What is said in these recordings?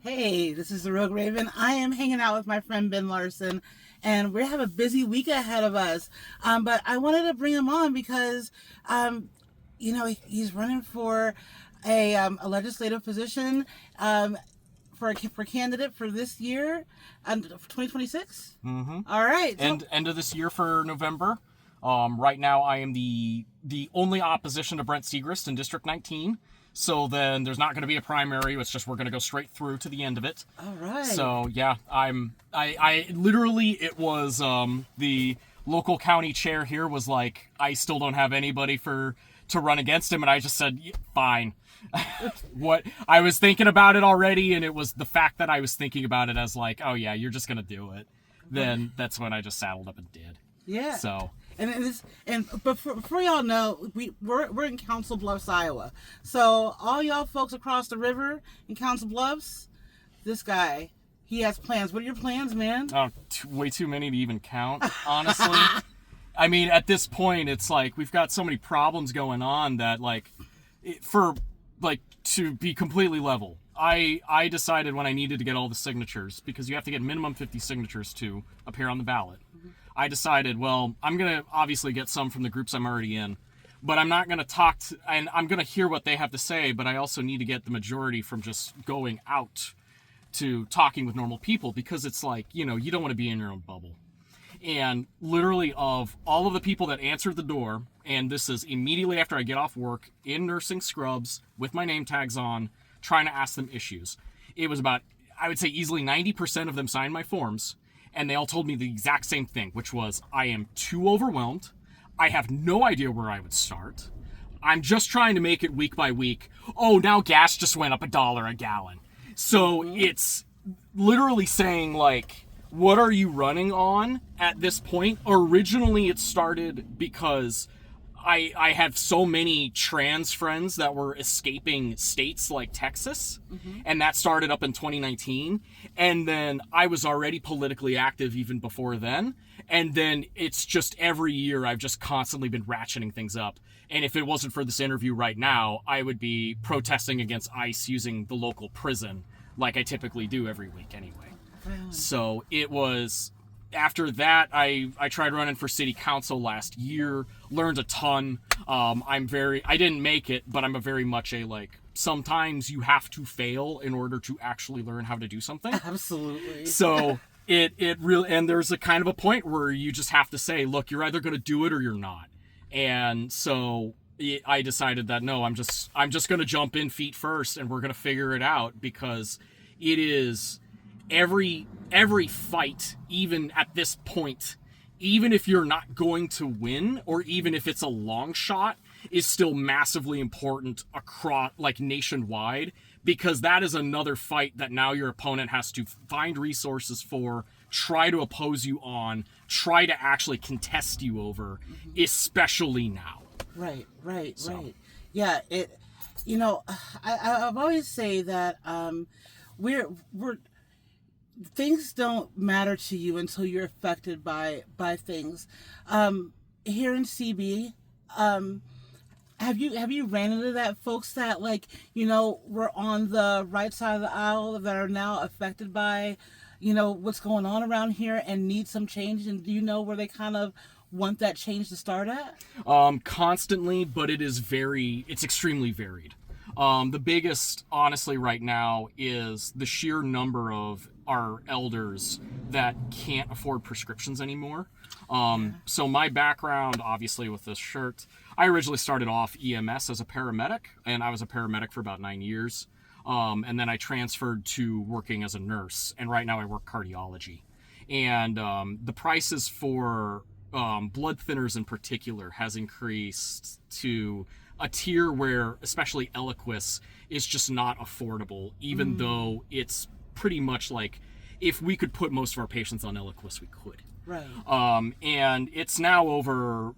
Hey, this is the Rogue Raven. I am hanging out with my friend Ben Larson, and we have a busy week ahead of us. But I wanted to bring him on because, he's running for a legislative position for candidate for this year, 2026. Mm-hmm. All right. And end of this year for November. Right now, I am the only opposition to Brent Segrist in District 19. So then there's not going to be a primary. It's just we're going to go straight through to the end of it. All right. So yeah, I literally, it was the local county chair here was like, I still don't have anybody to run against him, and I just said fine. What I was thinking about it already, and it was the fact that I was thinking about it as like, oh yeah, you're just going to do it. Then that's when I just saddled up and did. Yeah. So. But for y'all know, we're in Council Bluffs, Iowa. So all y'all folks across the river in Council Bluffs, this guy, he has plans. What are your plans, man? Oh, way too many to even count, honestly. I mean, at this point, it's like we've got so many problems going on that, to be completely level, I decided when I needed to get all the signatures, because you have to get minimum 50 signatures to appear on the ballot. I decided, well, I'm going to obviously get some from the groups I'm already in, but I'm not going to talk to, and I'm going to hear what they have to say, but I also need to get the majority from just going out to talking with normal people, because it's like, you don't want to be in your own bubble. And literally, of all of the people that answered the door, and this is immediately after I get off work, in nursing scrubs, with my name tags on, trying to ask them issues, it was about, I would say easily 90% of them signed my forms. And they all told me the exact same thing, which was, I am too overwhelmed. I have no idea where I would start. I'm just trying to make it week by week. Oh, now gas just went up $1 a gallon. So it's literally saying, like, what are you running on at this point? Originally, it started because I have so many trans friends that were escaping states like Texas, and that started up in 2019. And then I was already politically active even before then. And then it's just every year I've just constantly been ratcheting things up. And if it wasn't for this interview right now, I would be protesting against ICE using the local prison like I typically do every week anyway. So it was... After that, I tried running for city council last year, learned a ton. I didn't make it, but I'm very much sometimes you have to fail in order to actually learn how to do something. Absolutely. So it really, and there's a kind of a point where you just have to say, look, you're either going to do it or you're not. And so I decided that, no, I'm just going to jump in feet first, and we're going to figure it out, because it is... Every fight, even at this point, even if you're not going to win, or even if it's a long shot, is still massively important across, nationwide, because that is another fight that now your opponent has to find resources for, try to oppose you on, try to actually contest you over, especially now. Right. Yeah, I've always say that we're things don't matter to you until you're affected by things. Here in CB, have you ran into that folks that were on the right side of the aisle that are now affected by what's going on around here and need some change? And do you know where they kind of want that change to start at? Constantly, but it's extremely varied. The biggest, honestly, right now is the sheer number of our elders that can't afford prescriptions anymore. So my background, obviously, with this shirt, I originally started off EMS as a paramedic, and I was a paramedic for about 9 years. And then I transferred to working as a nurse, and right now I work cardiology. And the prices for blood thinners in particular has increased to a tier where, especially Eliquis, is just not affordable, even though it's pretty much like, if we could put most of our patients on Eliquis, we could. Right. And it's now over...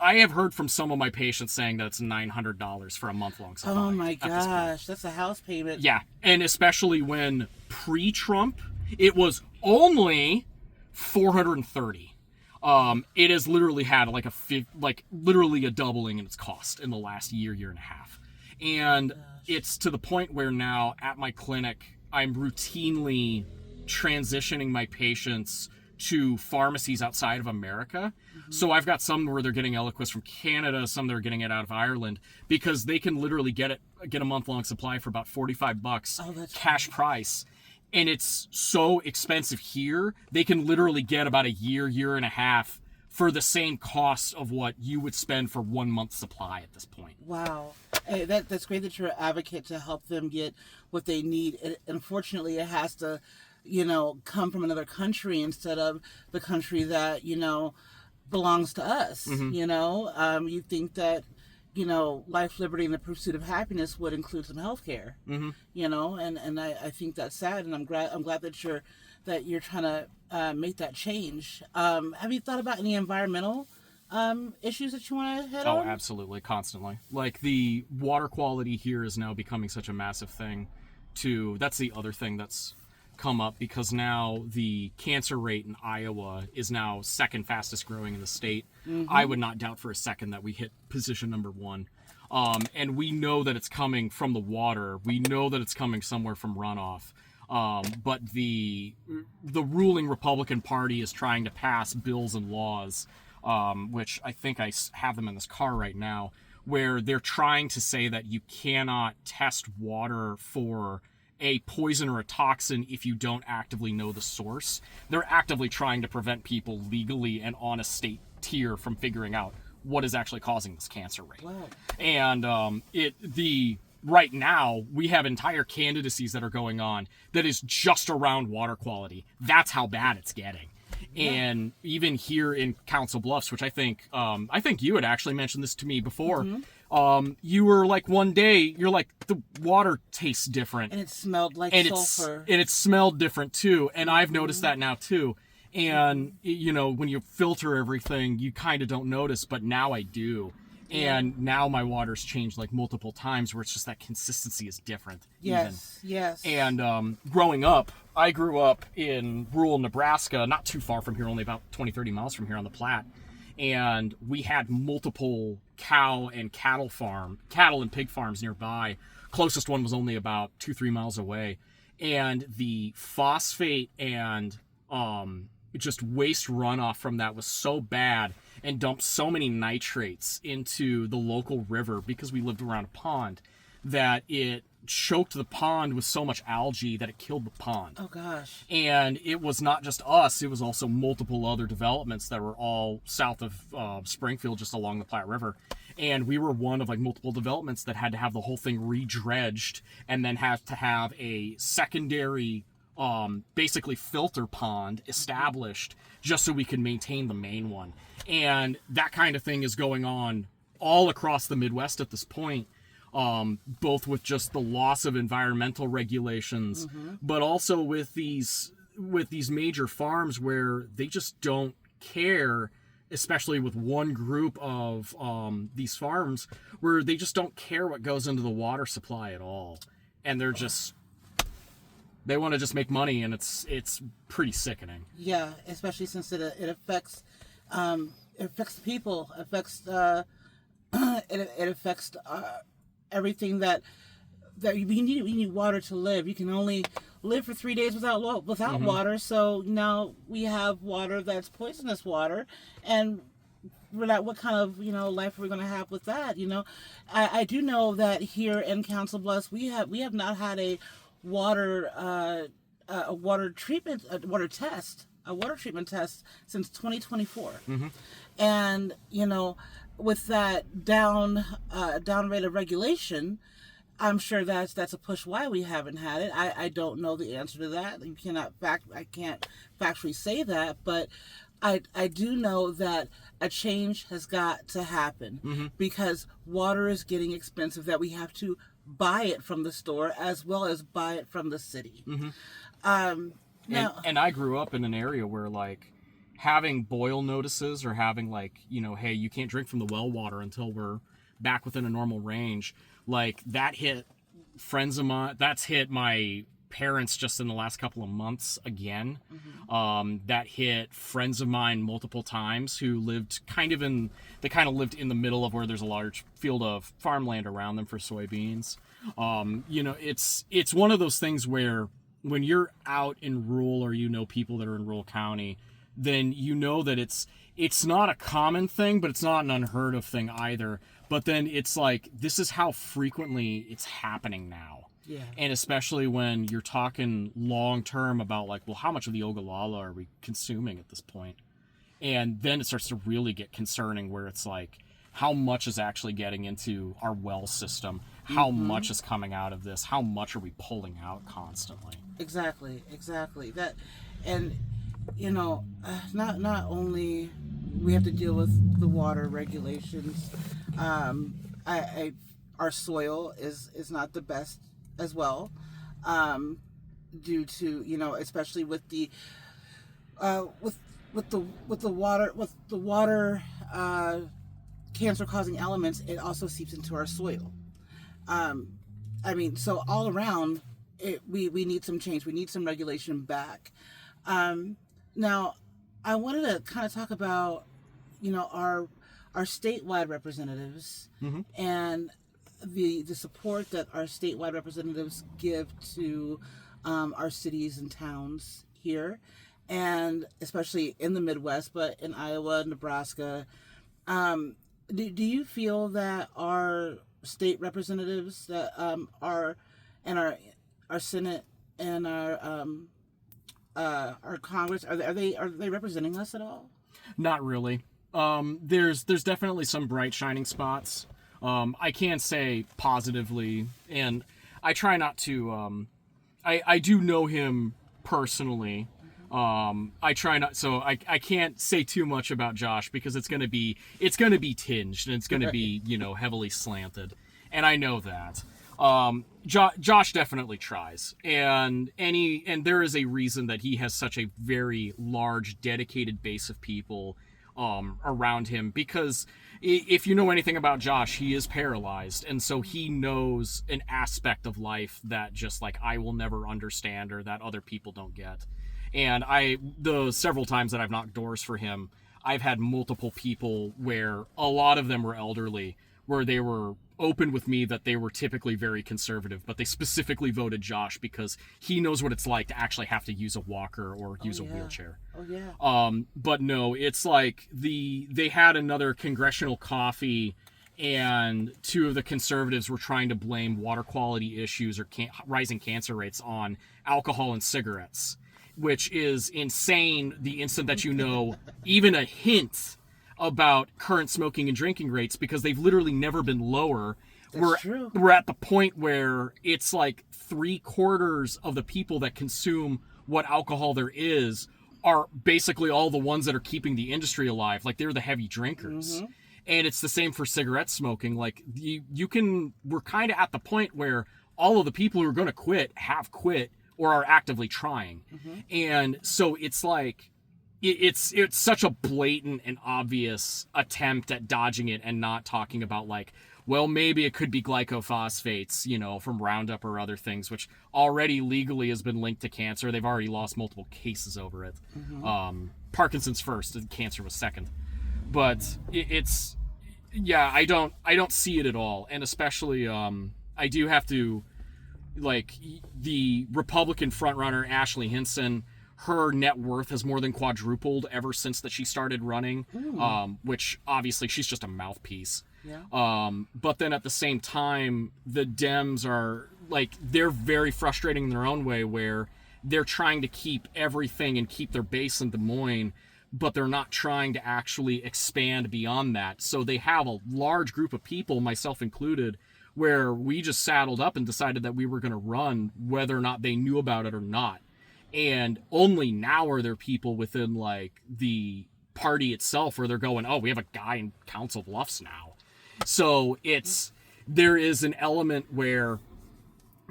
I have heard from some of my patients saying that it's $900 for a month-long supply. Oh my gosh, that's a house payment. Yeah, and especially when pre-Trump, it was only $430. It has literally had literally a doubling in its cost in the last year and a half. And it's to the point where now at my clinic, I'm routinely transitioning my patients to pharmacies outside of America. So I've got some where they're getting Eliquis from Canada, some that are getting it out of Ireland, because they can literally get a month-long supply for about $45 that's cash price. And it's so expensive here, they can literally get about a year and a half for the same cost of what you would spend for 1 month's supply at this point. Wow. Hey, that's great that you're an advocate to help them get what they need. Unfortunately, it has to, come from another country instead of the country that, belongs to us. You think that, life, liberty, and the pursuit of happiness would include some health care. And I think that's sad, and I'm glad that you're trying to make that change. Have you thought about any environmental issues that you want to hit on? Oh, absolutely, constantly. Like, the water quality here is now becoming such a massive thing. That's the other thing that's come up, because now the cancer rate in Iowa is now second fastest growing in the state. I would not doubt for a second that we hit position number 1. And we know that it's coming from the water. We know that it's coming somewhere from runoff. But the ruling Republican Party is trying to pass bills and laws, which I think I have them in this car right now, where they're trying to say that you cannot test water for a poison or a toxin if you don't actively know the source. They're actively trying to prevent people legally and on a state tier from figuring out what is actually causing this cancer rate. Wow. And right now, we have entire candidacies that are going on that is just around water quality. That's how bad it's getting. Yeah. And even here in Council Bluffs, which I think you had actually mentioned this to me before. You were like, one day, you're like, the water tastes different. And it smelled like sulfur. And it smelled different too. And I've noticed that now too. And, when you filter everything, you kind of don't notice, but now I do. And now my water's changed like multiple times, where it's just that consistency is different. Yes. And growing up, I grew up in rural Nebraska, not too far from here, only about 20-30 miles from here on the Platte. And we had multiple cattle and pig farms nearby. Closest one was only about 2-3 miles away. And the phosphate and just waste runoff from that was so bad, and dumped so many nitrates into the local river, because we lived around a pond, that it choked the pond with so much algae that it killed the pond. Oh gosh. And it was not just us, it was also multiple other developments that were all south of Springfield, just along the Platte River. And we were one of like multiple developments that had to have the whole thing re-dredged, and then have to have a secondary basically filter pond established just so we could maintain the main one. And that kind of thing is going on all across the Midwest at this point, both with just the loss of environmental regulations, but also with these major farms where they just don't care, especially with one group of these farms where they just don't care what goes into the water supply at all. And they're just... they want to just make money, and it's pretty sickening. Yeah, especially since it affects the people, affects it affects everything that we need. We need water to live. You can only live for 3 days without water. So now we have water that's poisonous water, and we're like, what kind of life are we going to have with that? I do know that here in Council Bluffs we have not had a water treatment test since 2024. And with that down rate of regulation, I'm sure that's a push why we haven't had it. I don't know the answer to that. I can't factually say that, but I do know that a change has got to happen, because water is getting expensive, that we have to buy it from the store as well as buy it from the city. And I grew up in an area where, like, having boil notices, or having, like, hey, you can't drink from the well water until we're back within a normal range, like, that hit friends of mine, that's hit my parents just in the last couple of months again. That hit friends of mine multiple times who lived kind of in the middle of where there's a large field of farmland around them for soybeans. It's one of those things where when you're out in rural, or you know people that are in rural county, then you know that it's not a common thing, but it's not an unheard of thing either. But then it's like, this is how frequently it's happening now. Yeah. And especially when you're talking long term about like, well, how much of the Ogallala are we consuming at this point? And then it starts to really get concerning, where it's like, how much is actually getting into our well system? How much is coming out of this? How much are we pulling out constantly? Exactly. That, and not only we have to deal with the water regulations. Our soil is not the best as well, due to especially with the water cancer causing elements. It also seeps into our soil. So all around, we need some change. We need some regulation back. Now, I wanted to kind of talk about, our statewide representatives and the support that our statewide representatives give to our cities and towns here, and especially in the Midwest, but in Iowa, Nebraska. Do you feel that our state representatives that are and our Senate and our Congress, are they representing us at all? Not really. There's definitely some bright shining spots. I can say positively, and I try not to. I do know him personally. I try not, so I can't say too much about Josh, because it's gonna be tinged, and it's gonna be heavily slanted, and I know that. Josh definitely tries, and there is a reason that he has such a very large, dedicated base of people around him, because if you know anything about Josh, he is paralyzed, and so he knows an aspect of life that just like I will never understand, or that other people don't get. And the several times that I've knocked doors for him, I've had multiple people where a lot of them were elderly, where they were open with me that they were typically very conservative, but they specifically voted Josh because he knows what it's like to actually have to use a walker or use a wheelchair. Oh yeah. But no, it's like they had another congressional coffee, and two of the conservatives were trying to blame water quality issues or rising cancer rates on alcohol and cigarettes, which is insane the instant that even a hint about current smoking and drinking rates, because they've literally never been lower. That's true. We're at the point where it's like 3/4 of the people that consume what alcohol there is are basically all the ones that are keeping the industry alive. Like, they're the heavy drinkers. Mm-hmm. And it's the same for cigarette smoking. Like, we're kind of at the point where all of the people who are going to quit have quit or are actively trying. Mm-hmm. And so it's like, it's such a blatant and obvious attempt at dodging it and not talking about, like, well, maybe it could be glycophosphates, from Roundup or other things, which already legally has been linked to cancer. They've already lost multiple cases over it. Mm-hmm. Parkinson's first, and cancer was second. But I don't see it at all. And especially, I do have to, like, the Republican frontrunner, Ashley Hinson, her net worth has more than quadrupled ever since that she started running, which obviously she's just a mouthpiece. Yeah. But then at the same time, the Dems are, like, they're very frustrating in their own way, where they're trying to keep everything and keep their base in Des Moines, but they're not trying to actually expand beyond that. So they have a large group of people, myself included, where we just saddled up and decided that we were going to run whether or not they knew about it or not. And only now are there people within, like, the party itself where they're going, oh, we have a guy in Council Bluffs now. So there is an element where,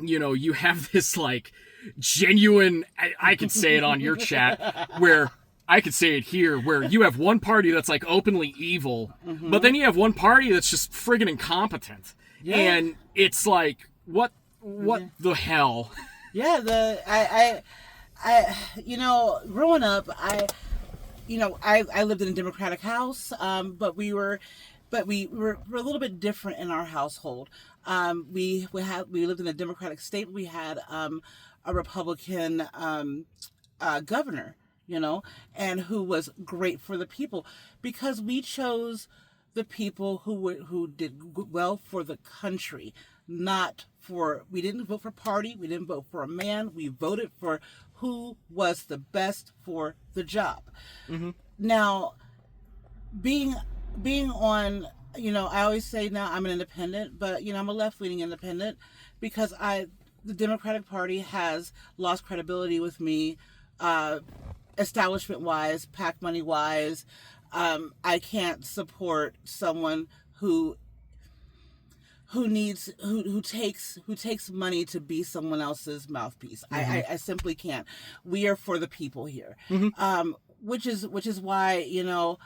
you have this, like, genuine, I could say it on your chat, where I could say it here, where you have one party that's, like, openly evil, mm-hmm. but then you have one party that's just friggin' incompetent. Yeah. And it's like, what the hell? Yeah, growing up, I lived in a Democratic house, but we were a little bit different in our household. We lived in a Democratic state. We had a Republican governor, you know, and who was great for the people, because we chose the people who did well for the country, not for, we didn't vote for party, we didn't vote for a man, we voted for who was the best for the job. Mm-hmm. Now, being on, you know, I always say now I'm an independent, but, you know, I'm a left-leaning independent because the Democratic Party has lost credibility with me, establishment-wise, PAC money-wise. I can't support someone who takes money to be someone else's mouthpiece. I simply can't. We are for the people here. Which is why, you know,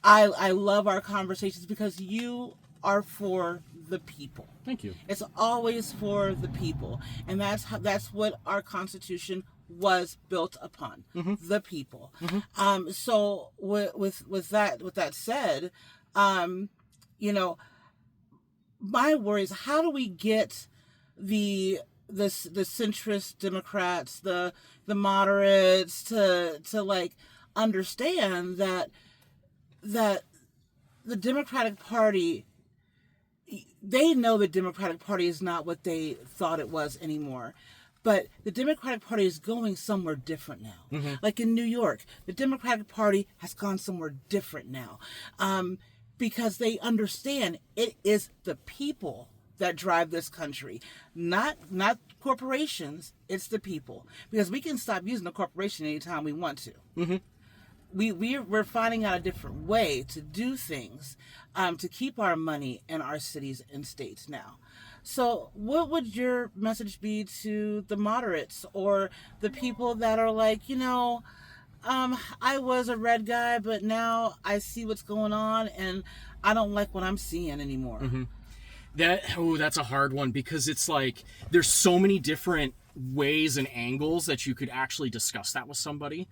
I love our conversations, because you are for the people. Thank you. It's always for the people, and that's what our Constitution was built upon, the people. So with that said, you know, my worry is, how do we get the centrist Democrats, the moderates to like understand that the Democratic Party, they know the Democratic Party is not what they thought it was anymore. But the Democratic Party is going somewhere different now. Like in New York, the Democratic Party has gone somewhere different now. Because they understand it is the people that drive this country, not corporations. It's the people. Because we can stop using a corporation anytime we want to. We're finding out a different way to do things, to keep our money in our cities and states now. So what would your message be to the moderates or the people that are like, you know, I was a red guy, but now I see what's going on and I don't like what I'm seeing anymore? That's a hard one, because it's like there's so many different ways and angles that you could actually discuss that with somebody.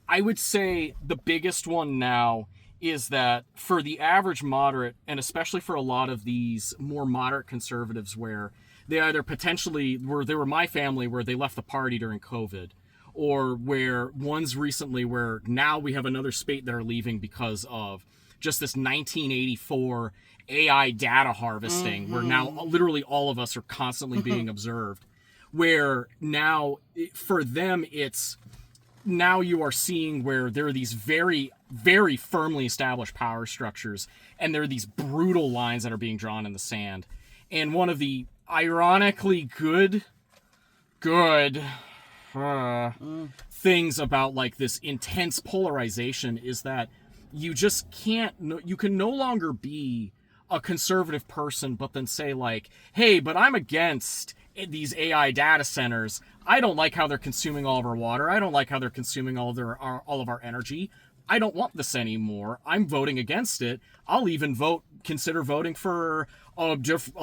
I would say the biggest one now is that for the average moderate, and especially for a lot of these more moderate conservatives, where they either potentially they were my family, where they left the party during COVID, or where ones recently where now we have another spate that are leaving because of just this 1984 AI data harvesting, where now literally all of us are constantly being observed, where now for them it's, now you are seeing where there are these very, very firmly established power structures, and there are these brutal lines that are being drawn in the sand. And one of the ironically good things about like this intense polarization is that you just can't, you can no longer be a conservative person but then say like, hey, but I'm against these AI data centers. I don't like how they're consuming all of our water. I don't like how they're consuming all of our energy. I don't want this anymore. I'm voting against it. I'll even consider voting for a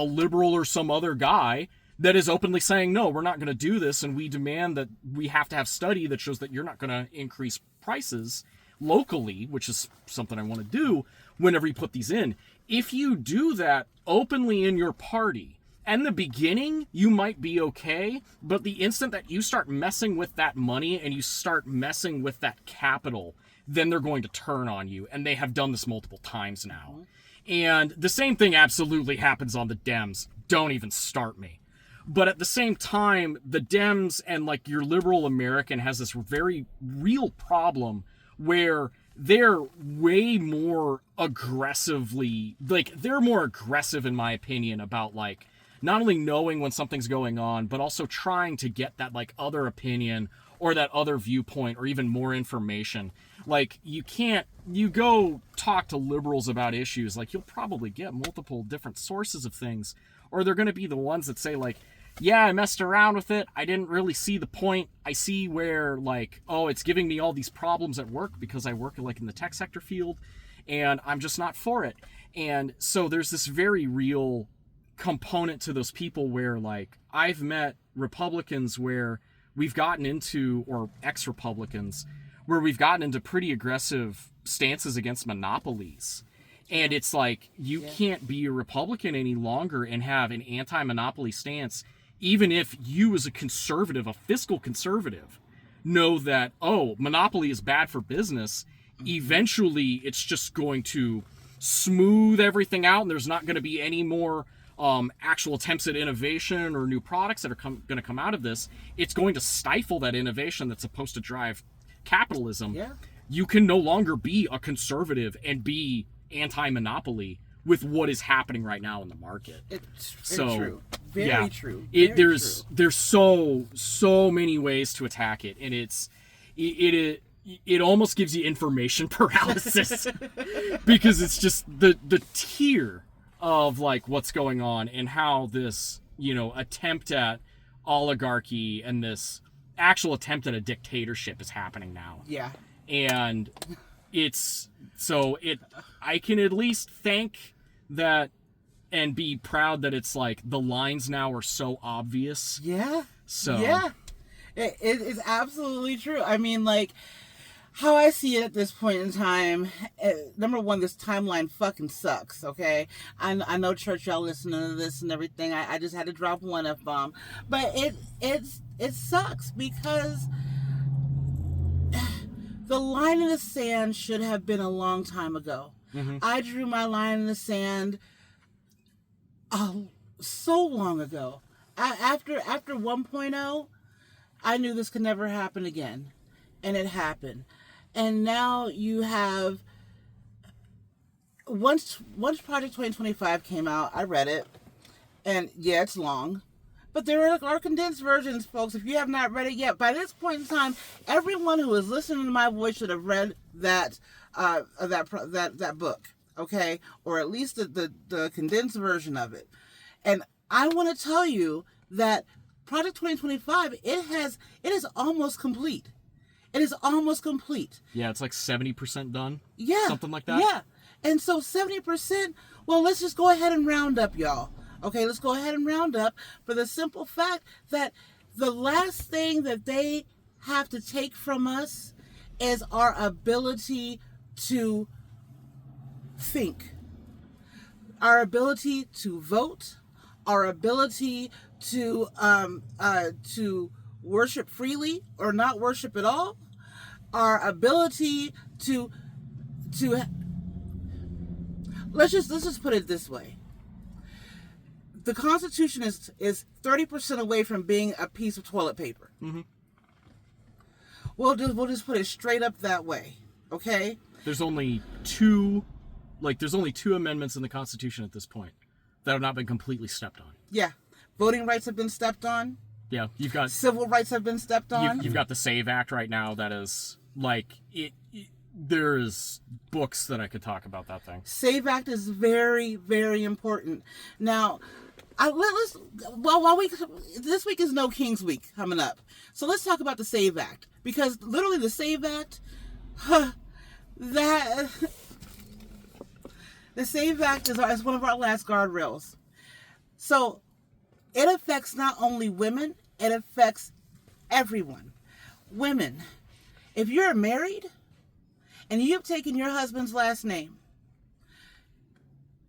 liberal or some other guy that is openly saying, no, we're not going to do this, and we demand that we have to have study that shows that you're not going to increase prices locally, which is something I want to do whenever you put these in. If you do that openly in your party, in the beginning, you might be okay, but the instant that you start messing with that money and you start messing with that capital, then they're going to turn on you, and they have done this multiple times now. And the same thing absolutely happens on the Dems. Don't even start me. But at the same time, the Dems and like your liberal American has this very real problem where they're way more aggressively, like they're more aggressive in my opinion about like not only knowing when something's going on, but also trying to get that like other opinion or that other viewpoint or even more information. Like you go talk to liberals about issues, like you'll probably get multiple different sources of things, or they're going to be the ones that say like, yeah, I messed around with it. I didn't really see the point. I see where like, oh, it's giving me all these problems at work because I work like in the tech sector field and I'm just not for it. And so there's this very real component to those people where like I've met Republicans where we've gotten into, or ex-Republicans, where we've gotten into pretty aggressive stances against monopolies. And it's like, you can't be a Republican any longer and have an anti-monopoly stance even if you as a conservative, a fiscal conservative, know that, oh, monopoly is bad for business, eventually it's just going to smooth everything out and there's not going to be any more actual attempts at innovation or new products that are going to come out of this. It's going to stifle that innovation that's supposed to drive capitalism. Yeah. You can no longer be a conservative and be anti-monopoly with what is happening right now in the market. It's So, true. Very yeah, true. There's so many ways to attack it, and it almost gives you information paralysis because it's just the tier of like what's going on and how this, you know, attempt at oligarchy and this actual attempt at a dictatorship is happening now. Yeah. And I can at least thank that and be proud that it's like the lines now are so obvious. Yeah. So yeah, it is absolutely true. I mean, like, how I see it at this point in time, number one, this timeline fucking sucks, okay? I know, church, y'all listening to this and everything. I just had to drop one F-bomb. But it sucks because the line in the sand should have been a long time ago. Mm-hmm. I drew my line in the sand so long ago. After 1.0, I knew this could never happen again. And it happened. And now you have, once Project 2025 came out, I read it. And yeah, it's long. But there are condensed versions, folks. If you have not read it yet, by this point in time, everyone who is listening to my voice should have read that book, okay? Or at least the condensed version of it. And I want to tell you that Project 2025, it is almost complete. It is almost complete. Yeah, it's like 70% done. Yeah. Something like that. Yeah. And so 70%, well, let's just go ahead and round up, y'all. Okay, let's go ahead and round up for the simple fact that the last thing that they have to take from us is our ability to think, our ability to vote, our ability to worship freely or not worship at all, our ability to let's just put it this way. The Constitution is 30% away from being a piece of toilet paper. Mm-hmm. We'll just put it straight up that way, okay? There's only two amendments in the Constitution at this point that have not been completely stepped on. Yeah, voting rights have been stepped on. Yeah, you've got Civil rights have been stepped on. You've got the SAVE Act right now that is like there's books that I could talk about that thing. SAVE Act is very, very important. Now, this week is No Kings Week coming up, so let's talk about the SAVE Act, because literally the SAVE Act, the SAVE Act is one of our last guardrails. So it affects not only women, it affects everyone. Women, if you're married and you have taken your husband's last name,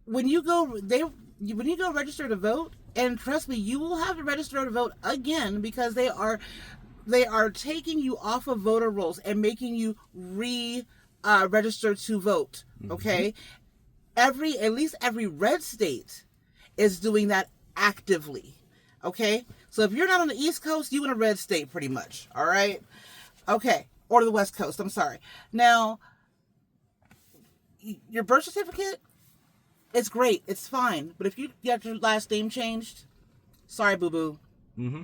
when you go register to vote, and trust me, you will have to register to vote again, because they are taking you off of voter rolls and making you register to vote. Okay, Mm-hmm. at least every red state is doing that actively. Okay, so if you're not on the East Coast, you in a red state pretty much. All right, okay, or the West Coast. I'm sorry. Now, your birth certificate, it's great, it's fine, but if you get your last name changed, sorry, boo boo. Mm-hmm.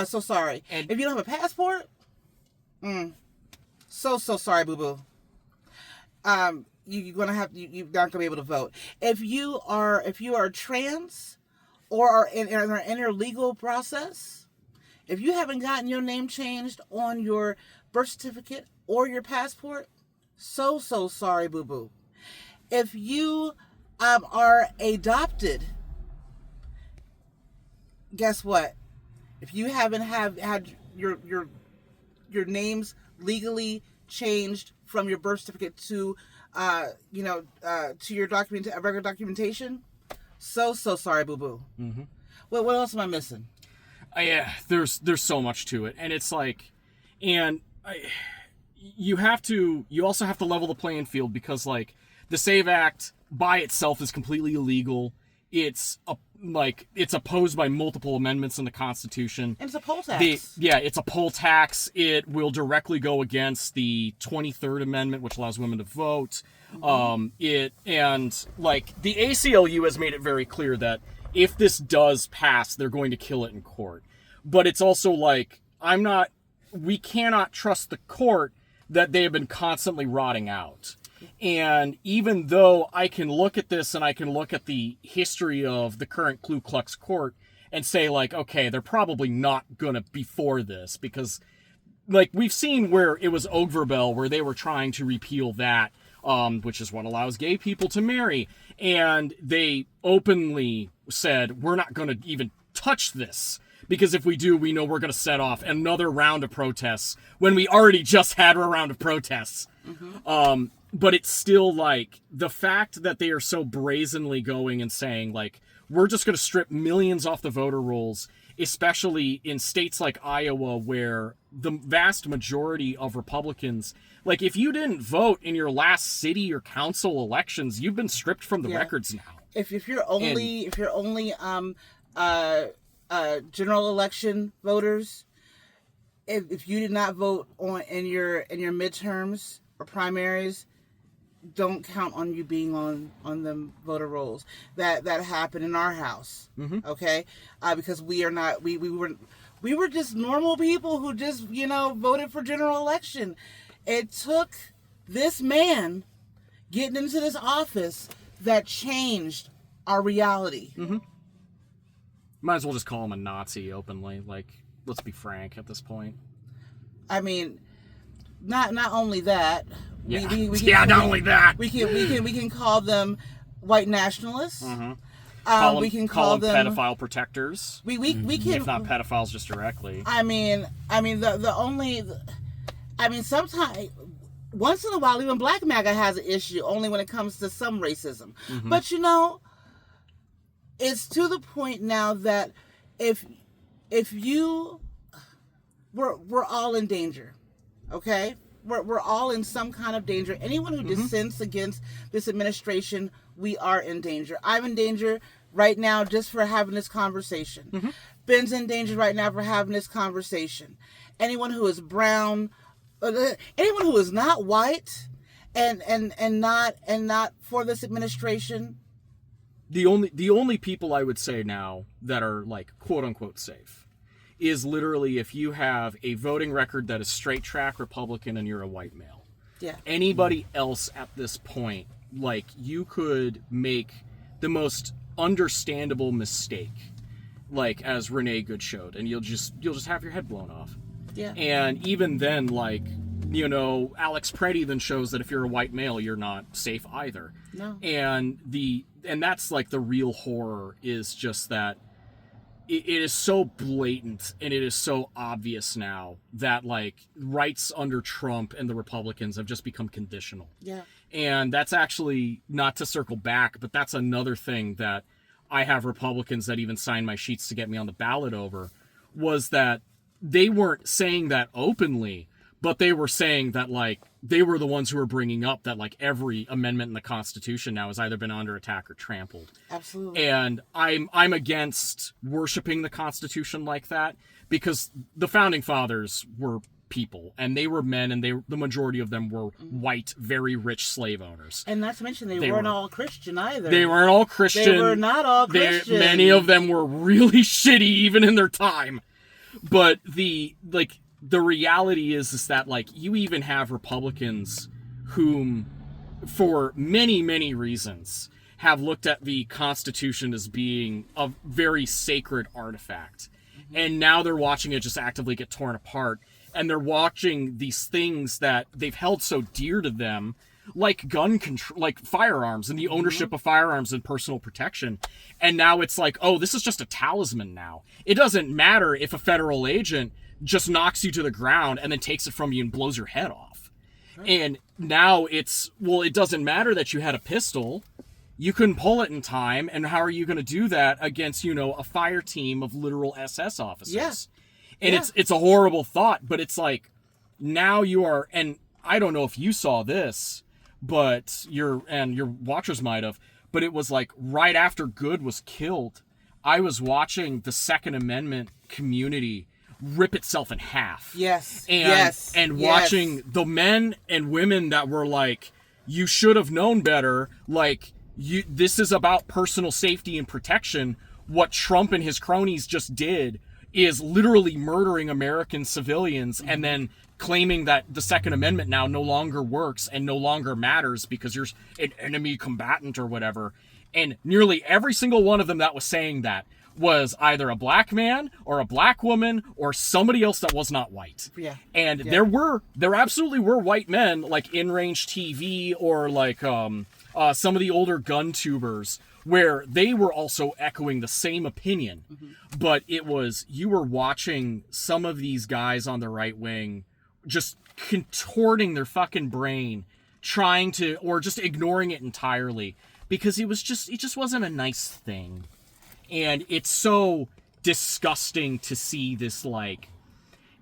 So sorry. And if you don't have a passport, so sorry, boo boo. You're not gonna be able to vote. If you are trans or are in a legal process, if you haven't gotten your name changed on your birth certificate or your passport, so sorry, boo boo. If you are adopted, guess what? If you haven't had your names legally changed from your birth certificate to your regular documentation, so sorry, boo boo. Mm-hmm. What else am I missing? Yeah, there's so much to it, and it's like, and you also have to level the playing field, because like the SAVE Act by itself is completely illegal. It's opposed by multiple amendments in the Constitution. And it's a poll tax. It's a poll tax. It will directly go against the 23rd Amendment, which allows women to vote. The ACLU has made it very clear that if this does pass, they're going to kill it in court. But it's also like, we cannot trust the court that they have been constantly rotting out. And even though I can look at this and I can look at the history of the current Ku Klux Court and say, like, okay, they're probably not going to be for this, because, like, we've seen where it was Overbell, where they were trying to repeal that, which is what allows gay people to marry. And they openly said, we're not going to even touch this, because if we do, we know we're going to set off another round of protests when we already just had a round of protests. But it's still like the fact that they are so brazenly going and saying, like, we're just going to strip millions off the voter rolls, especially in states like Iowa, where the vast majority of Republicans, like, if you didn't vote in your last city or council elections, you've been stripped from the records now. If you're only general election voters, if you did not vote in your midterms or primaries, don't count on you being on the voter rolls. That happened in our house. Okay, because we were just normal people who just voted for general election. It took this man getting into this office that changed our reality. Might as well just call him a Nazi openly. Like, let's be frank at this point. I mean, not only that. Yeah. Not only that. We can call them white nationalists. We can call them pedophile protectors. We can, if not pedophiles, just directly. Sometimes, once in a while, even Black MAGA has an issue, only when it comes to some racism. But it's to the point now that we're all in danger, okay? We're all in some kind of danger. Anyone who dissents against this administration, we are in danger. I'm in danger right now just for having this conversation. Ben's in danger right now for having this conversation. Anyone who is brown, anyone who is not white, and not for this administration. The only people I would say now that are, like, quote unquote safe is literally if you have a voting record that is straight track Republican and you're a white male. Yeah. Anybody else at this point, like, you could make the most understandable mistake, like, as Renee Good showed, and you'll just have your head blown off. Yeah. And even then, like, Alex Preddy then shows that if you're a white male, you're not safe either. No. And that's, like, the real horror, is just that it is so blatant and it is so obvious now that, like, rights under Trump and the Republicans have just become conditional. Yeah. And that's actually, not to circle back, but that's another thing that I have Republicans that even signed my sheets to get me on the ballot over, was that they weren't saying that openly, but they were saying that, like, they were the ones who were bringing up that, like, every amendment in the Constitution now has either been under attack or trampled. Absolutely. And I'm against worshiping the Constitution like that, because the Founding Fathers were people, and they were men, and the majority of them were white, very rich slave owners. And not to mention they weren't all Christian either. They weren't all Christian. They were not all Christian. Many of them were really shitty even in their time. But the reality is that, like, you even have Republicans whom, for many, many reasons, have looked at the Constitution as being a very sacred artifact. And now they're watching it just actively get torn apart. And they're watching these things that they've held so dear to them, like gun control, like firearms and the ownership of firearms and personal protection. And now it's like, oh, this is just a talisman now. It doesn't matter if a federal agent just knocks you to the ground and then takes it from you and blows your head off. And now it doesn't matter that you had a pistol. you couldn't pull it in time, and how are you going to do that against, you know, a fire team of literal SS officers? Yeah. And Yeah. it's a horrible thought, but it's like, now you are, and I don't know if you saw this, but your watchers might have, but it was like right after Good was killed, I was watching the Second Amendment community rip itself in half. Yes. And watching the men and women that were like, you should have known better, like, this is about personal safety and protection. What Trump and his cronies just did is literally murdering American civilians and then claiming that the Second Amendment now no longer works and no longer matters because you're an enemy combatant or whatever. And nearly every single one of them that was saying that was either a black man or a black woman or somebody else that was not white. Yeah. And Yeah. there absolutely were white men like In Range TV or like some of the older gun tubers where they were also echoing the same opinion. But it was, you were watching some of these guys on the right wing just contorting their fucking brain, trying to, or just ignoring it entirely because it just wasn't a nice thing. And it's so disgusting to see this, like,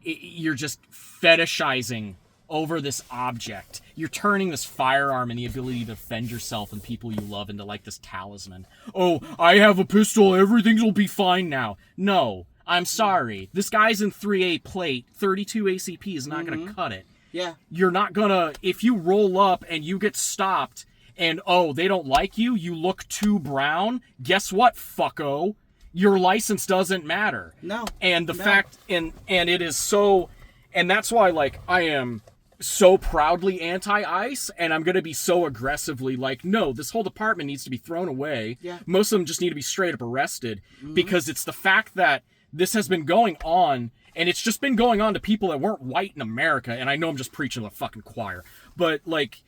you're just fetishizing over this object. You're turning this firearm and the ability to defend yourself and people you love into, like, this talisman. Oh, I have a pistol, everything will be fine now. No, I'm sorry. This guy's in 3A plate, 32 ACP is not going to cut it. Yeah. You're not going to, if you roll up and you get stopped, and, oh, they don't like you, you look too brown, guess what, fucko? Your license doesn't matter. No. And the fact, and it is so, and that's why, like, I am so proudly anti-ICE, and I'm going to be so aggressively like, no, this whole department needs to be thrown away. Yeah. Most of them just need to be straight up arrested, because it's the fact that this has been going on, and it's just been going on to people that weren't white in America, and I know I'm just preaching to the fucking choir, but, like,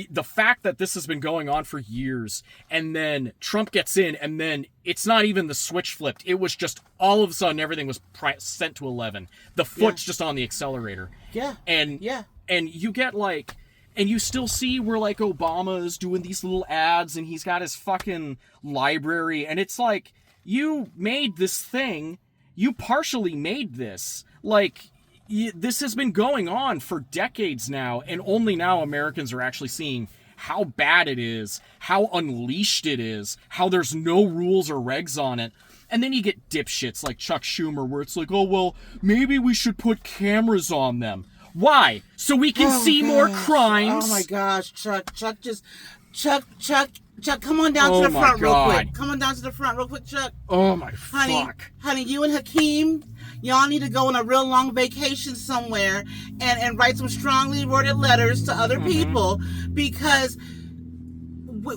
the fact that this has been going on for years, and then Trump gets in, and then it's not even the switch flipped. It was just all of a sudden everything was sent to 11. The foot's just on the accelerator. Yeah. And Yeah. and you get like, and you still see where like Obama is doing these little ads, and he's got his fucking library, and it's like, you made this thing, you partially made this, like. This has been going on for decades now, and only now Americans are actually seeing how bad it is, how unleashed it is, how there's no rules or regs on it. And then you get dipshits like Chuck Schumer, where it's like, oh, well, maybe we should put cameras on them. Why? So we can see more crimes. Oh my gosh, Chuck, come on down to the front real quick. Come on down to the front real quick, Chuck. Oh my fuck. Honey, you and Hakeem, y'all need to go on a real long vacation somewhere and write some strongly worded letters to other people, because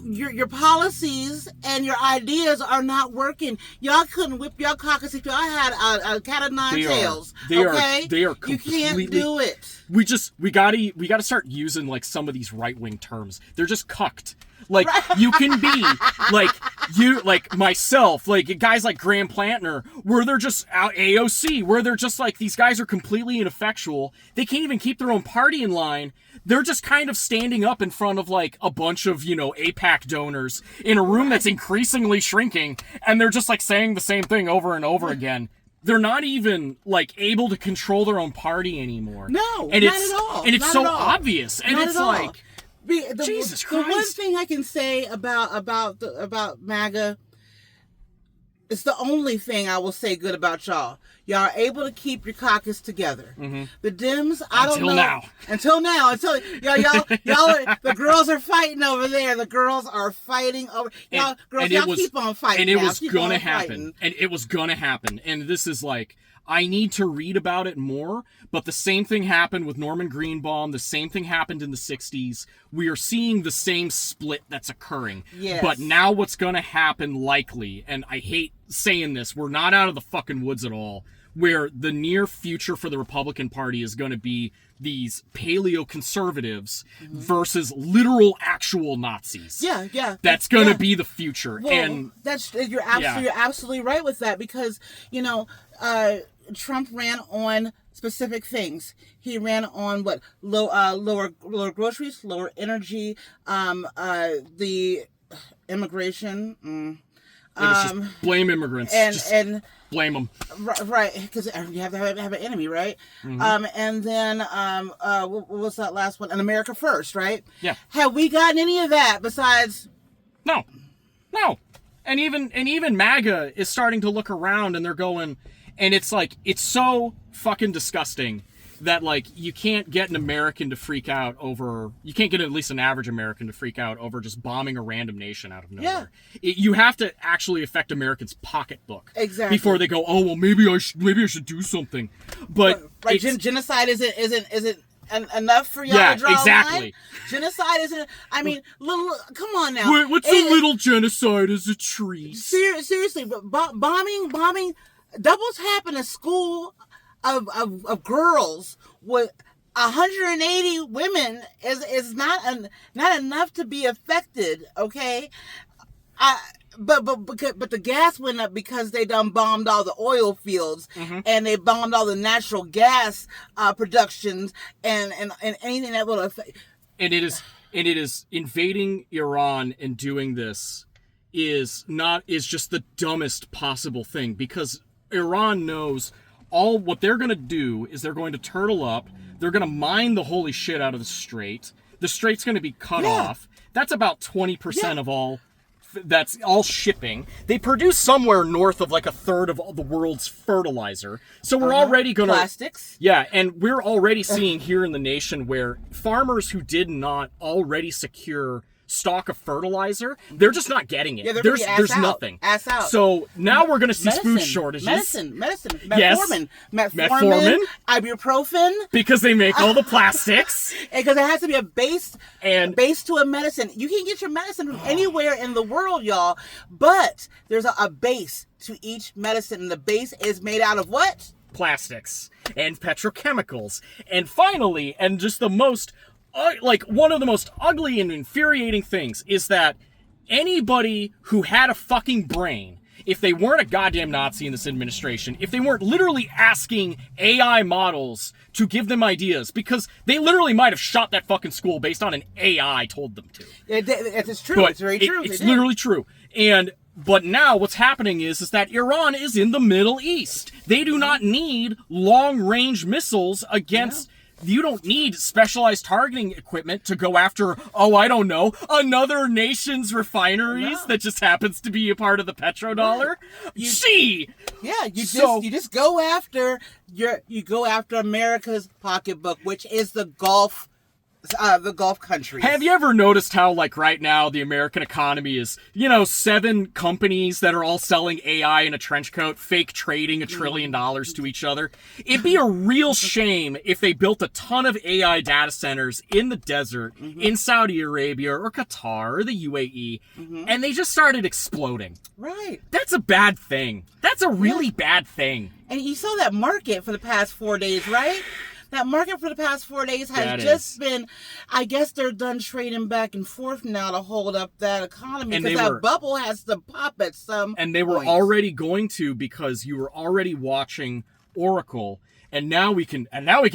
your policies and your ideas are not working. Y'all couldn't whip your caucus if y'all had a cat of nine tails. They are completely, you can't do it. We gotta start using like some of these right wing terms. They're just cucked. Like, you can be like, you, like myself, like guys like Graham Plantner, where they're just out AOC, where they're just like, these guys are completely ineffectual. They can't even keep their own party in line. They're just kind of standing up in front of like a bunch of, you know, AIPAC donors in a room that's increasingly shrinking, and they're just like saying the same thing over and over again. They're not even like able to control their own party anymore. No, and not it's, at all. And it's Not so at all. obvious. And Not it's at all. like, Jesus The one Christ. thing I can say about MAGA, it's the only thing I will say good about y'all. Y'all are able to keep your caucus together. The Dems, I don't know. Until now. Until the girls are fighting over there. The girls are fighting over. Y'all keep on fighting. And it was Keep gonna on happen. fighting. And it was gonna happen. And this is like, I need to read about it more, but the same thing happened with Norman Greenbaum. The same thing happened in the 60s. We are seeing the same split that's occurring. Yes. But now what's going to happen likely, and I hate saying this, we're not out of the fucking woods at all, where the near future for the Republican Party is going to be these paleo-conservatives versus literal actual Nazis. Yeah. That's going to be the future. Well, and you're absolutely right with that, because, you know, Trump ran on specific things. He ran on lower groceries, lower energy, the immigration. It was just blame immigrants. Just And blame them. right, because you have to have an enemy, right? And then what was that last one? And America First, right? Yeah. Have we gotten any of that besides? No. And even MAGA is starting to look around and they're going, and it's like, it's so fucking disgusting that like you can't get an American to freak out over, you can't get at least an average American to freak out over just bombing a random nation out of nowhere. You have to actually affect Americans' pocketbook Exactly. before they go, oh well, maybe I should do something. But Right, genocide isn't enough for y'all to draw exactly. a line? Genocide isn't. I mean, come on now. What's a little genocide as a treat? Seriously, but bombing doubles happen at school of girls with 180 women is not enough to be affected. Okay, but the gas went up because they done bombed all the oil fields and they bombed all the natural gas productions and anything that will affect. And it is invading Iran and doing this is just the dumbest possible thing, because Iran knows all what they're going to do is they're going to turtle up. They're going to mine the holy shit out of the strait. The strait's going to be cut off. That's about 20% of all. That's all shipping. They produce somewhere north of like a third of all the world's fertilizer. So we're already going to... Plastics. Yeah, and we're already seeing here in the nation where farmers who did not already secure stock of fertilizer, they're just not getting it. Yeah, there's nothing. Ass out. So now we're going to see food shortages. Medicine. Yes. Metformin. Ibuprofen. Because they make all the plastics. Because it has to be a base to a medicine. You can get your medicine from anywhere in the world, y'all. But there's a base to each medicine. And the base is made out of what? Plastics and petrochemicals. And finally, and just the most... like, one of the most ugly and infuriating things is that anybody who had a fucking brain, if they weren't a goddamn Nazi in this administration, if they weren't literally asking AI models to give them ideas, because they literally might have shot that fucking school based on an AI told them to. It's true. But it's very true. It's literally true. But now what's happening is that Iran is in the Middle East. They do not need long-range missiles against... You don't need specialized targeting equipment to go after, I don't know, another nation's refineries that just happens to be a part of the petrodollar. You just go after America's pocketbook, which is the Gulf countries. Have you ever noticed how, like, right now the American economy is, 7 companies that are all selling AI in a trench coat, fake trading $1 trillion to each other? It'd be a real shame if they built a ton of AI data centers in the desert, in Saudi Arabia or Qatar or the UAE, and they just started exploding. Right. That's a bad thing. That's a really bad thing. And you saw that market for the past 4 days, right? That market for the past 4 days has been, I guess they're done trading back and forth now to hold up that economy, because that bubble has to pop at some And they were already going to, because you were already watching Oracle, and now we can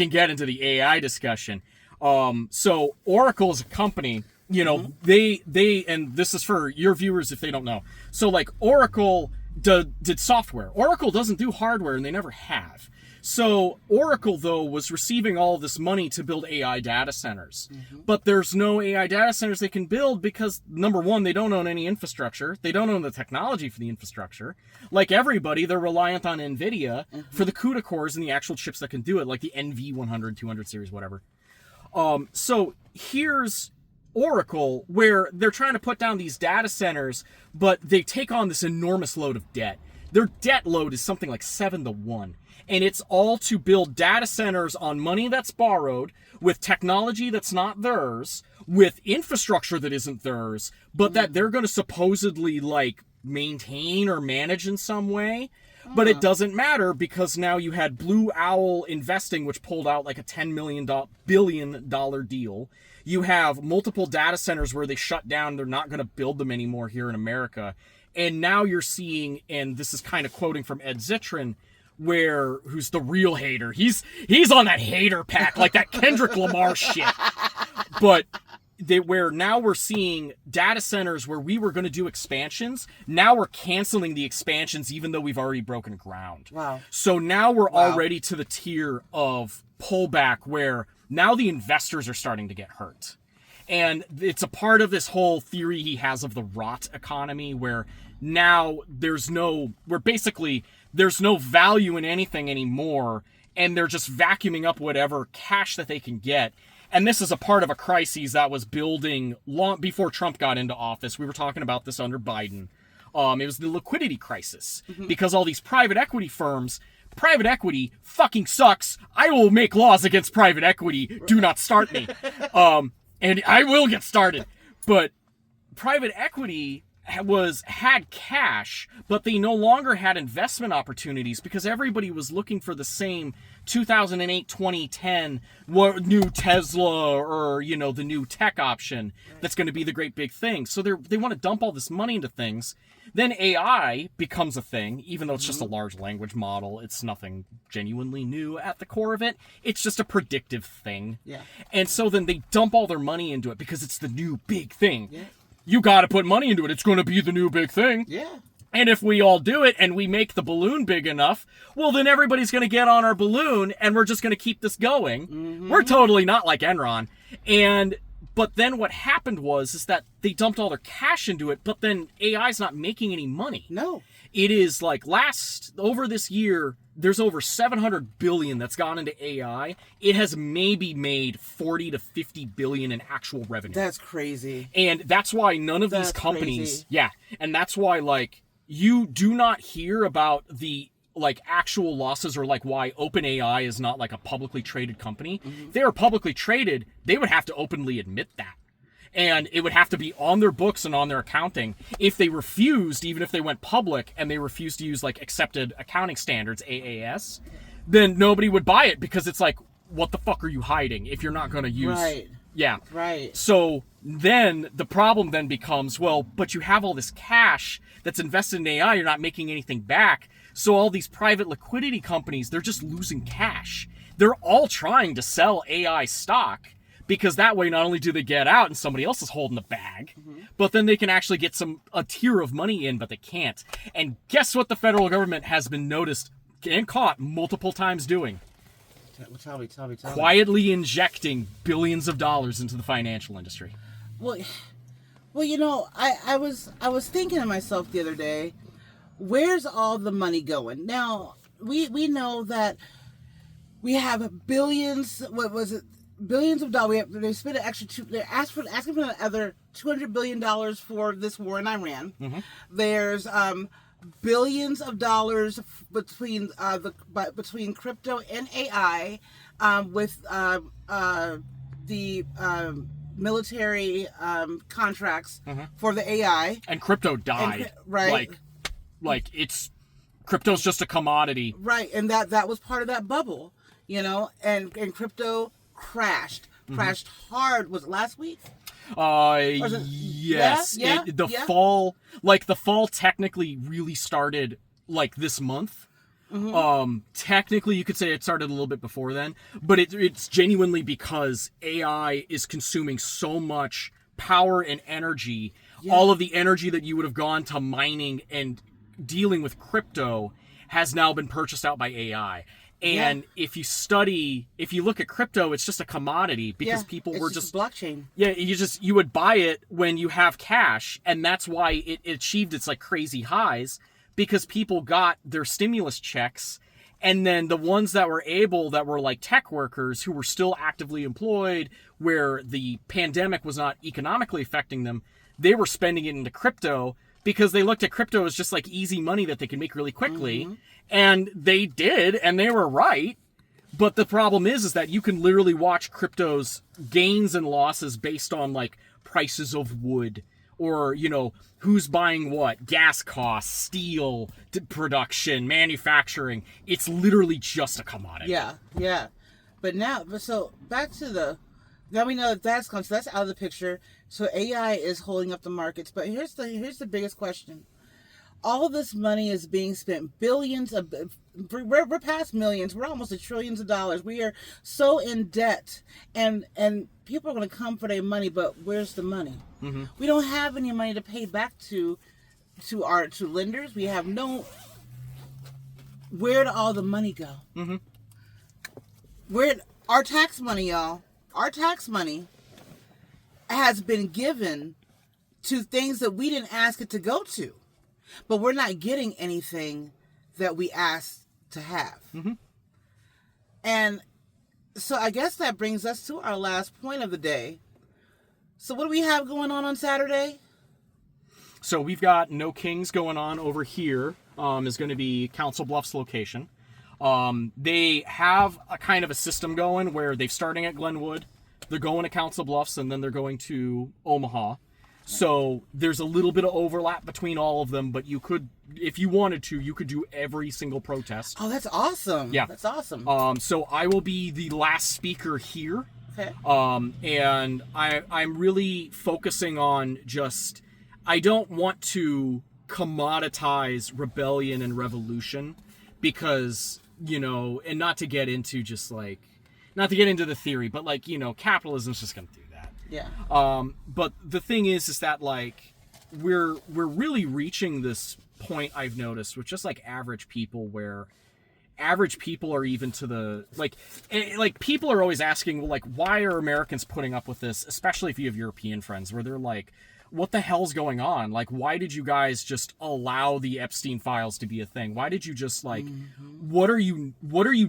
get into the AI discussion. So Oracle is a company, they and this is for your viewers if they don't know. So like Oracle did software. Oracle doesn't do hardware, and they never have. So Oracle, though, was receiving all of this money to build AI data centers. But there's no AI data centers they can build because, number one, they don't own any infrastructure. They don't own the technology for the infrastructure. Like everybody, they're reliant on NVIDIA for the CUDA cores and the actual chips that can do it, like the NV100, 200 series, whatever. So here's Oracle, where they're trying to put down these data centers, but they take on this enormous load of debt. Their debt load is something like 7-to-1. And it's all to build data centers on money that's borrowed, with technology that's not theirs, with infrastructure that isn't theirs, but that they're going to supposedly, like, maintain or manage in some way. But it doesn't matter, because now you had Blue Owl Investing, which pulled out like a $10 billion deal. You have multiple data centers where they shut down. They're not going to build them anymore here in America. And now you're seeing, and this is kind of quoting from Ed Zitron, who's the real hater. He's on that hater pack, like that Kendrick Lamar shit. But where now we're seeing data centers where we were going to do expansions. Now we're canceling the expansions, even though we've already broken ground. Wow. So now we're already to the tier of pullback where now the investors are starting to get hurt. And it's a part of this whole theory he has of the rot economy where now there's no value in anything anymore. And they're just vacuuming up whatever cash that they can get. And this is a part of a crisis that was building long before Trump got into office. We were talking about this under Biden. It was the liquidity crisis because all these private equity fucking sucks. I will make laws against private equity. Do not start me. And I will get started. But private equity had cash, but they no longer had investment opportunities because everybody was looking for the same 2008, 2010 new Tesla or, the new tech option that's going to be the great big thing. So they want to dump all this money into things. Then AI becomes a thing, even though it's just a large language model. It's nothing genuinely new at the core of it. It's just a predictive thing. Yeah. And so then they dump all their money into it because it's the new big thing. Yeah. You got to put money into it. It's going to be the new big thing. Yeah. And if we all do it and we make the balloon big enough, well, then everybody's going to get on our balloon and we're just going to keep this going. Mm-hmm. We're totally not like Enron. But then what happened is that they dumped all their cash into it, but then AI's not making any money. No. It is like over this year, there's over 700 billion that's gone into AI. It has maybe made 40 to 50 billion in actual revenue. That's crazy. And that's why none of these companies, and that's why you do not hear about the actual losses or why OpenAI is not a publicly traded company. Mm-hmm. If they were publicly traded, they would have to openly admit that. And it would have to be on their books and on their accounting. If they refused, even if they went public and they refused to use accepted accounting standards, AAS, then nobody would buy it because it's what the fuck are you hiding if you're not going to use... Right. Yeah. Right. So then the problem then becomes, but you have all this cash that's invested in AI, you're not making anything back. So all these private liquidity companies, they're just losing cash. They're all trying to sell AI stock because that way not only do they get out and somebody else is holding the bag, but then they can actually get a tier of money in, but they can't. And guess what the federal government has been noticed and caught multiple times doing? Tell me. Quietly injecting billions of dollars into the financial industry. Well, I was thinking to myself the other day, where's all the money going? Now, we know that we have billions. What was it? Billions of dollars. They spent an extra they're asking for another $200 billion for this war in Iran. Mm-hmm. There's billions of dollars between crypto and AI, with the military contracts for the AI. And crypto died. Right. It's crypto's just a commodity. Right, and that was part of that bubble, and crypto crashed hard. Was it last week? Yes. Fall, the fall technically really started this month. Mm-hmm. Technically you could say it started a little bit before then, but it's genuinely because AI is consuming so much power and energy. Yeah. All of the energy that you would have gone to mining and dealing with crypto has now been purchased out by AI. And if you look at crypto, it's just a commodity because people were just blockchain. Yeah, you would buy it when you have cash, and that's why it achieved its crazy highs because people got their stimulus checks, and then the ones that were tech workers who were still actively employed, where the pandemic was not economically affecting them, they were spending it into crypto because they looked at crypto as just easy money that they could make really quickly. Mm-hmm. And they did, and they were right. But the problem is that you can literally watch crypto's gains and losses based on prices of wood or, who's buying what, gas costs, steel production, manufacturing. It's literally just a commodity. Yeah. But so back to now we know that's out of the picture. So AI is holding up the markets. But here's the biggest question. All of this money is being spent, billions of we're past millions. We're almost at trillions of dollars. We are so in debt, and people are going to come for their money, but where's the money? Mm-hmm. We don't have any money to pay back to lenders. We have no. Where did all the money go? Mm-hmm. Where our tax money, y'all? Our tax money has been given to things that we didn't ask it to go to, but we're not getting anything that we asked to have. Mm-hmm. And so I guess that brings us to our last point of the day. So what do we have going on Saturday? So we've got No Kings going on over here. Is going to be Council Bluffs location. They have a kind of a system going where they're starting at Glenwood, they're going to Council Bluffs, and then they're going to Omaha. So there's a little bit of overlap between all of them, but you could, if you wanted to, you could do every single protest. Oh, that's awesome. Yeah. That's awesome. So I will be the last speaker here. Okay. And I'm really focusing on just, I don't want to commoditize rebellion and revolution because, you know, and not to get into just like, not to get into the theory, but like, you know, capitalism's just going to do that. Yeah. But the thing is that like, we're really reaching this point I've noticed with just like average people where average people are even to the, like people are always asking, well, like, why are Americans putting up with this? Especially if you have European friends where they're like, what the hell's going on? Like, why did you guys just allow the Epstein files to be a thing? Why did you just like, what are you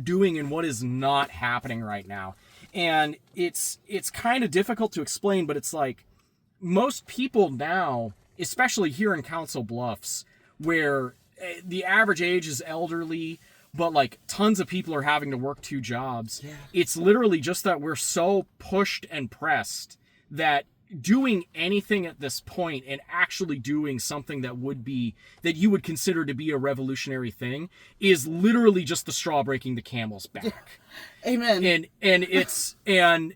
doing and what is not happening right now? And it's kind of difficult to explain, but it's like most people now, especially here in Council Bluffs, where the average age is elderly, but like tons of people are having to work 2 jobs. Yeah. It's literally just that we're so pushed and pressed that doing anything at this point and actually doing something that you would consider to be a revolutionary thing is literally just the straw breaking the camel's back. Amen. And it's, and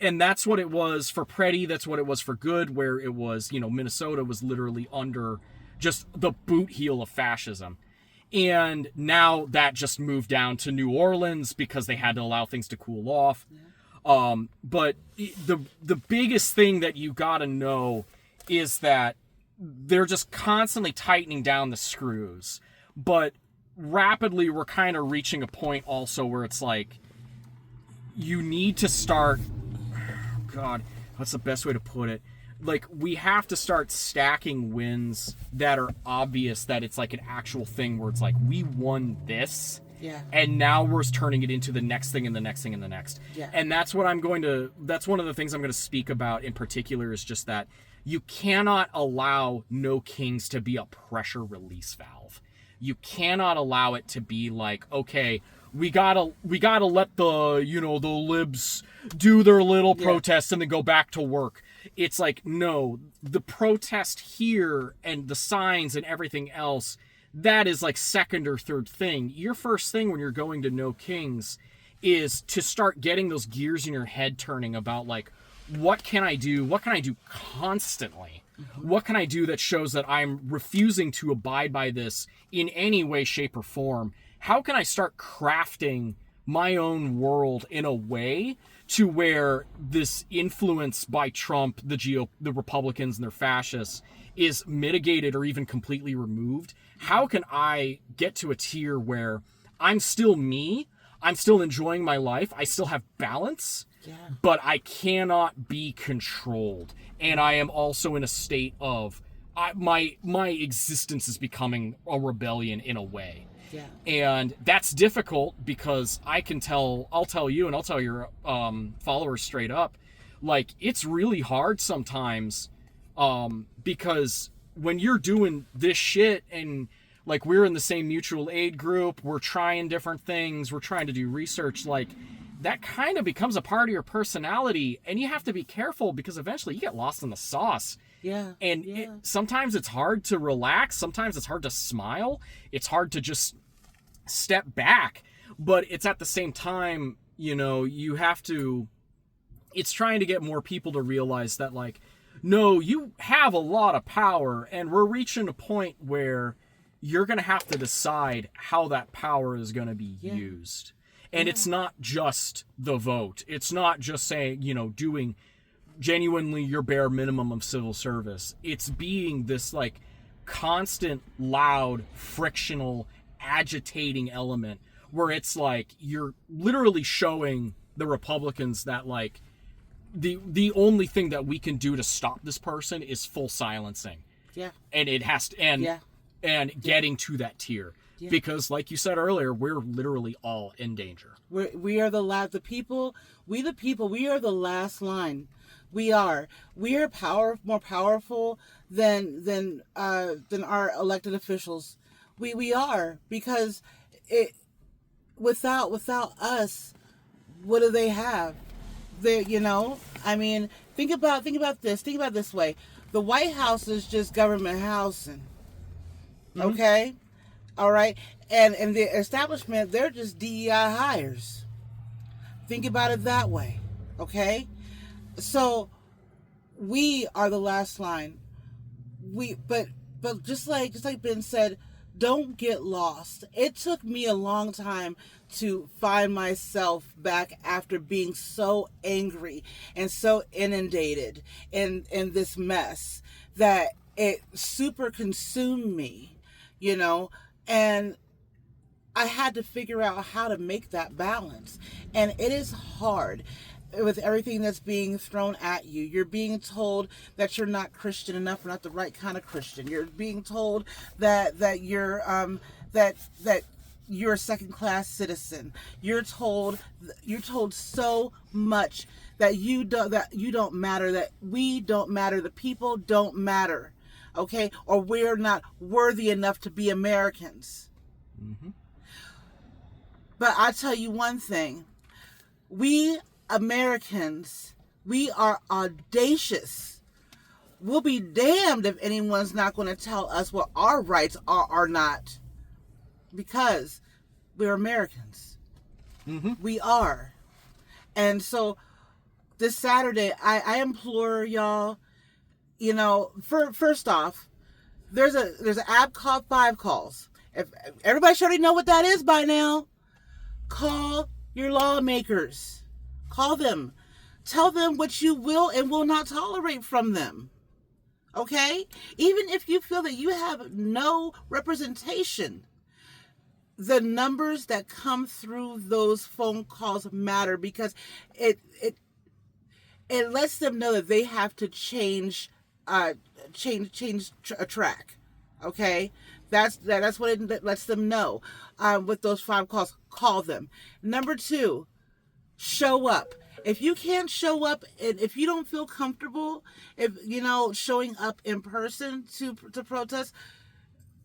that's what it was for Preddy. That's what it was for Good, where it was, you know, Minnesota was literally under just the boot heel of fascism. And now that just moved down to New Orleans because they had to allow things to cool off. Yeah. But the biggest thing that you gotta know is that they're just constantly tightening down the screws. But rapidly we're kind of reaching a point also where it's like, you need to start, God, what's the best way to put it? Like, we have to start stacking wins that are obvious that it's like an actual thing where it's like, we won this. Yeah. And now we're turning it into the next thing and the next thing and the next. Yeah. And that's what that's one of the things I'm going to speak about in particular is just that you cannot allow No Kings to be a pressure release valve. You cannot allow it to be like, okay, we gotta let the, you know, the libs do their little protests and then go back to work. It's like, no, the protest here and the signs and everything else, that is like second or third thing. Your first thing when you're going to No Kings is to start getting those gears in your head turning about like, what can I do? What can I do constantly? Mm-hmm. What can I do that shows that I'm refusing to abide by this in any way, shape, or form? How can I start crafting my own world in a way to where this influence by Trump, the Republicans and their fascists is mitigated or even completely removed? How can I get to a tier where I'm still me, I'm still enjoying my life, I still have balance, but I cannot be controlled, and I am also in a state of my existence is becoming a rebellion in a way. Yeah. And that's difficult because I'll tell you and I'll tell your followers straight up, like, it's really hard sometimes because when you're doing this shit and like we're in the same mutual aid group, we're trying different things, we're trying to do research, like that kind of becomes a part of your personality, and you have to be careful because eventually you get lost in the sauce. Yeah. And sometimes it's hard to relax, sometimes it's hard to smile, it's hard to just step back, but it's at the same time, you know, you have to, it's trying to get more people to realize that like, no, you have a lot of power, and we're reaching a point where you're going to have to decide how that power is going to be used. And it's not just the vote. It's not just saying, doing genuinely your bare minimum of civil service. It's being this like constant, loud, frictional, agitating element where it's like you're literally showing the Republicans that like the only thing that we can do to stop this person is full silencing. Yeah. And it has to and getting to that tier. Yeah. Because like you said earlier, we're literally all in danger. We are the people, we are the last line. We are more powerful than our elected officials. We are, because without us, what do they have? I mean, think about this. Think about it this way. The White House is just government housing. Okay? All right? And the establishment, they're just DEI hires. Think about it that way. Okay? So we are the last line. But just like Ben said, don't get lost. It took me a long time to find myself back after being so angry and so inundated in this mess that it super consumed me, and I had to figure out how to make that balance. And it is hard with everything that's being thrown at you. You're being told that you're not Christian enough, or not the right kind of Christian. You're being told that you're that you're a second-class citizen. You're told so much that you don't matter, that we don't matter, the people don't matter, okay? Or we're not worthy enough to be Americans. Mm-hmm. But I tell you one thing, we Americans, we are audacious. We'll be damned if anyone's not going to tell us what our rights are or not. Because we're Americans. Mm-hmm. We are. And so this Saturday, I implore y'all, first off, there's an app called 5 Calls. If everybody should already know what that is by now. Call your lawmakers. Call them. Tell them what you will and will not tolerate from them. Okay? Even if you feel that you have no representation, the numbers that come through those phone calls matter, because it lets them know that they have to change a track. Okay? That's what it lets them know. With those 5 calls, call them. Number 2, show up. If you can't show up, and if you don't feel comfortable, showing up in person to protest,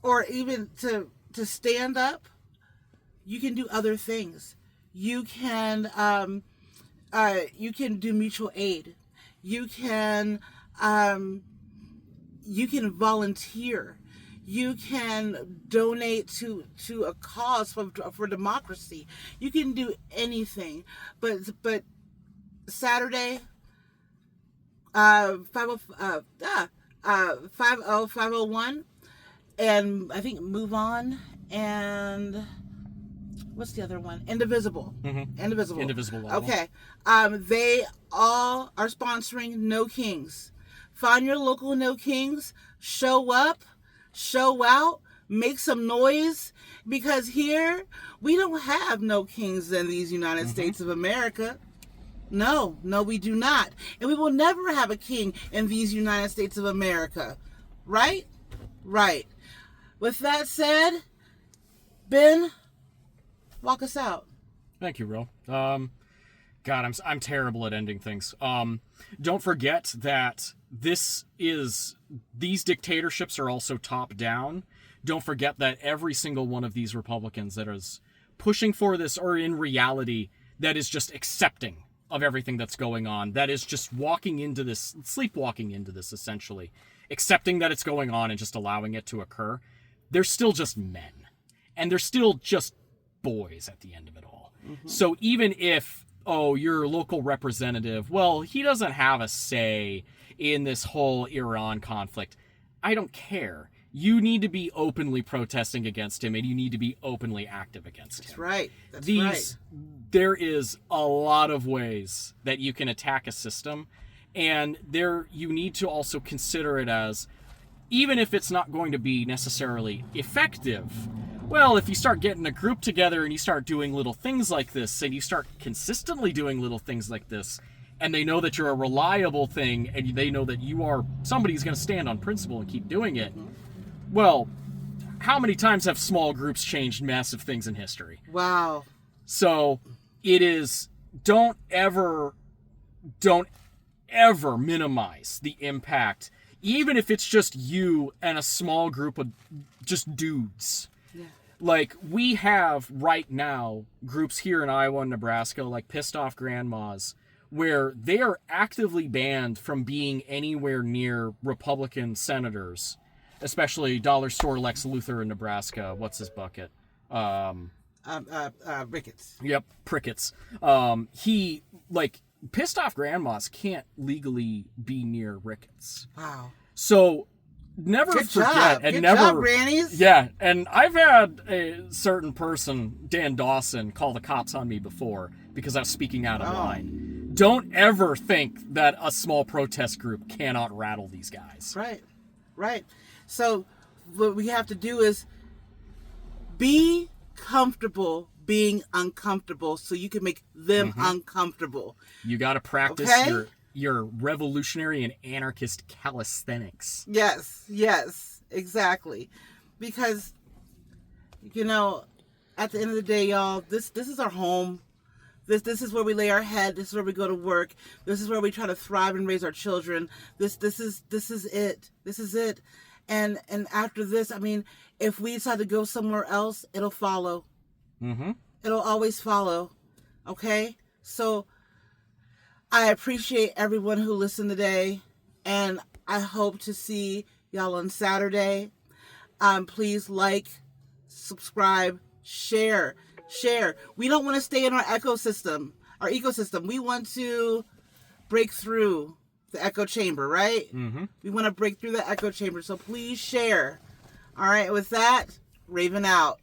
or even to stand up, you can do other things. You can do mutual aid. You can volunteer. You can donate to a cause for democracy. You can do anything. But Saturday, 501, and I think Move On, and what's the other one? Indivisible. Mm-hmm. Indivisible. Okay. They all are sponsoring No Kings. Find your local No Kings. Show up. Show out. Make some noise. Because here, we don't have no kings in these United States of America. No, we do not. And we will never have a king in these United States of America. Right? Right. With that said, Ben, walk us out. Thank you, Ro. God, I'm terrible at ending things. Don't forget that these dictatorships are also top down. Don't forget that every single one of these Republicans that is pushing for this, or in reality, that is just accepting of everything that's going on, that is just sleepwalking into this, essentially, accepting that it's going on and just allowing it to occur, they're still just men. And they're still just boys at the end of it all. Mm-hmm. So even if, your local representative, well, he doesn't have a say in this whole Iran conflict, I don't care. you need to be openly protesting against him, and you need to be openly active against him. That's right. That's right. There is a lot of ways that you can attack a system, and you need to also consider it as, even if it's not going to be necessarily effective, well, if you start getting a group together and you start doing little things like this, and you start consistently doing little things like this, and they know that you're a reliable thing, and they know that somebody's going to stand on principle and keep doing it, well, how many times have small groups changed massive things in history? Wow. So it is, don't ever minimize the impact, even if it's just you and a small group of just dudes. Yeah. Like, we have right now groups here in Iowa and Nebraska, like Pissed Off Grandmas, where they are actively banned from being anywhere near Republican senators, especially Dollar Store Lex Luthor in Nebraska. What's his bucket? Ricketts. Yep, Prickets. He, like, Pissed Off Grandmas can't legally be near Ricketts. Wow. So never Good forget job. and Good never job, grannies. Yeah, and I've had a certain person, Dan Dawson, call the cops on me before because I was speaking out of line. Don't ever think that a small protest group cannot rattle these guys. Right. So what we have to do is be comfortable being uncomfortable so you can make them uncomfortable. You got to practice your revolutionary and anarchist calisthenics. Yes, exactly. Because, at the end of the day, y'all, this is our home. This is where we lay our head. This is where we go to work. This is where we try to thrive and raise our children. This is it. This is it. And after this, I mean, if we decide to go somewhere else, it'll follow. Mm-hmm. It'll always follow. Okay? So I appreciate everyone who listened today, and I hope to see y'all on Saturday. Please like, subscribe, share. We don't want to stay in our ecosystem. We want to break through the echo chamber, right? Mm-hmm. We want to break through the echo chamber, so please share. All right, with that, Raven out.